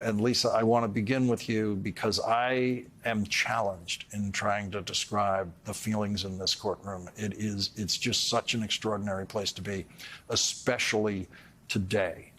And Lisa, I want to begin with you because I am challenged in trying to describe the feelings in this courtroom. It's just such an extraordinary place to be, especially today.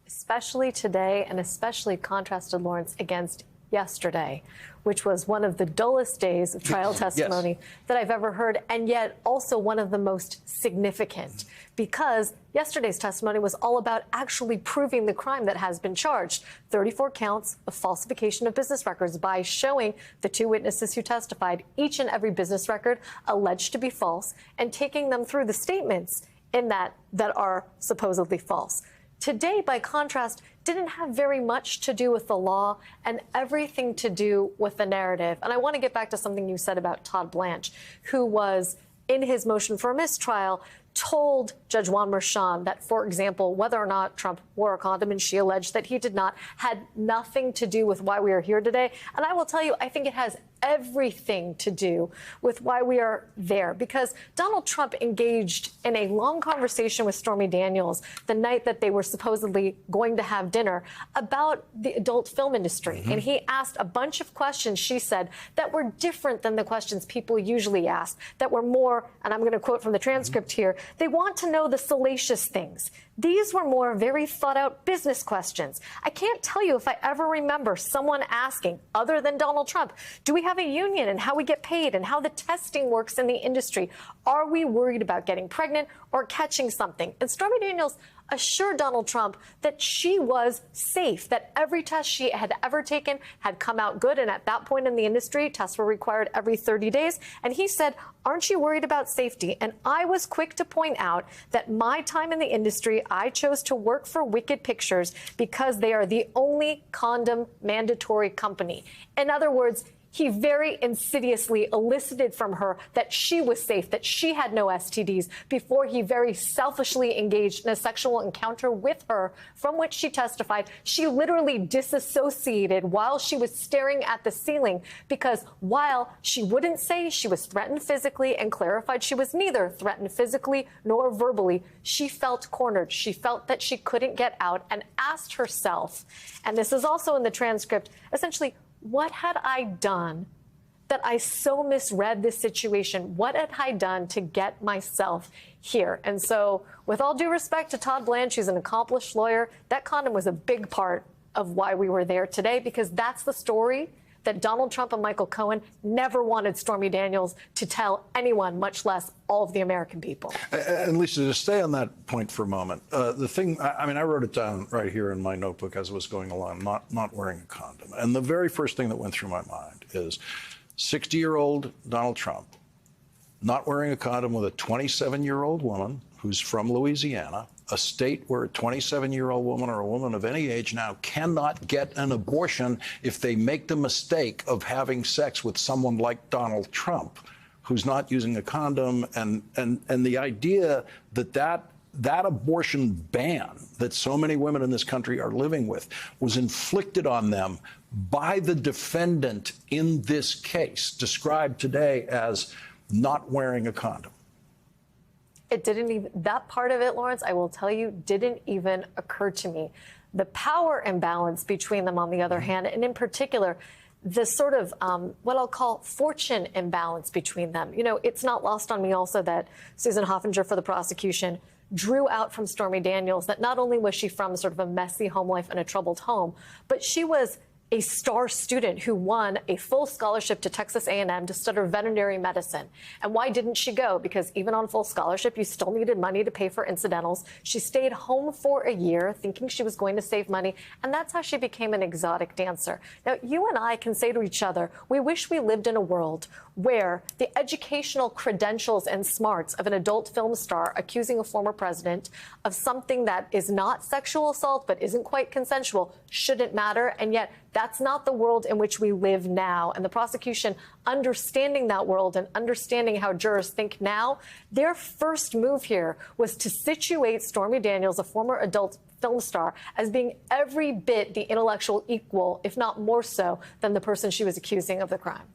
Especially today, and especially contrasted, Lawrence, against yesterday, which was one of the dullest days of trial testimony that I've ever heard, and yet also one of the most significant, because yesterday's testimony was all about actually proving the crime that has been charged. 34 counts of falsification of business records by showing the two witnesses who testified each and every business record alleged to be false and taking them through the statements in that are supposedly false. Today, by contrast, didn't have very much to do with the law and everything to do with the narrative. And I want to get back to something you said about Todd Blanche, who was, in his motion for a mistrial, told Judge Juan Merchan that, for example, whether or not Trump wore a condom, and she alleged that he did not, had nothing to do with why we are here today. And I will tell you, I think it has everything to do with why we are there, because Donald Trump engaged in a long conversation with Stormy Daniels the night that they were supposedly going to have dinner about the adult film industry. And he asked a bunch of questions, she said, that were different than the questions people usually ask, that were more, and I'm going to quote from the transcript here, they want to know the salacious things. These were more very thought-out business questions. I can't tell you if I ever remember someone asking, other than Donald Trump, do we have a union and how we get paid and how the testing works in the industry? Are we worried about getting pregnant or catching something? And Stormy Daniels assured Donald Trump that she was safe, that every test she had ever taken had come out good. And at that point in the industry, tests were required every 30 days. And he said, aren't you worried about safety? And I was quick to point out that my time in the industry, I chose to work for Wicked Pictures because they are the only condom mandatory company. In other words, he very insidiously elicited from her that she was safe, that she had no STDs, before he very selfishly engaged in a sexual encounter with her, from which she testified she literally disassociated while she was staring at the ceiling, because while she wouldn't say she was threatened physically and clarified she was neither threatened physically nor verbally, she felt cornered. She felt that she couldn't get out and asked herself, and this is also in the transcript, essentially, what had I done that I so misread this situation? What had I done to get myself here? And so, with all due respect to Todd Blanche, who's an accomplished lawyer, that condom was a big part of why we were there today, because that's the story that Donald Trump and Michael Cohen never wanted Stormy Daniels to tell anyone, much less all of the American people. And Lisa, to stay on that point for a moment, the thing, I mean, I wrote it down right here in my notebook as I was going along, not wearing a condom. And the very first thing that went through my mind is 60-year-old Donald Trump not wearing a condom with a 27-year-old woman who's from Louisiana, a state where a 27-year-old woman or a woman of any age now cannot get an abortion if they make the mistake of having sex with someone like Donald Trump, who's not using a condom. And the idea that abortion ban that so many women in this country are living with was inflicted on them by the defendant in this case, described today as not wearing a condom. It didn't even, that part of it, Lawrence, I will tell you, didn't even occur to me. The power imbalance between them, on the other hand, and in particular, the sort of what I'll call fortune imbalance between them. You know, it's not lost on me also that Susan Hoffinger for the prosecution drew out from Stormy Daniels that not only was she from sort of a messy home life and a troubled home, but she was a star student who won a full scholarship to Texas A&M to study veterinary medicine. And why didn't she go? Because even on full scholarship, you still needed money to pay for incidentals. She stayed home for a year thinking she was going to save money, and that's how she became an exotic dancer. Now, you and I can say to each other, we wish we lived in a world where the educational credentials and smarts of an adult film star accusing a former president of something that is not sexual assault but isn't quite consensual shouldn't matter, and yet that's not the world in which we live now. And the prosecution, understanding that world and understanding how jurors think now, their first move here was to situate Stormy Daniels, a former adult film star, as being every bit the intellectual equal, if not more so, than the person she was accusing of the crime.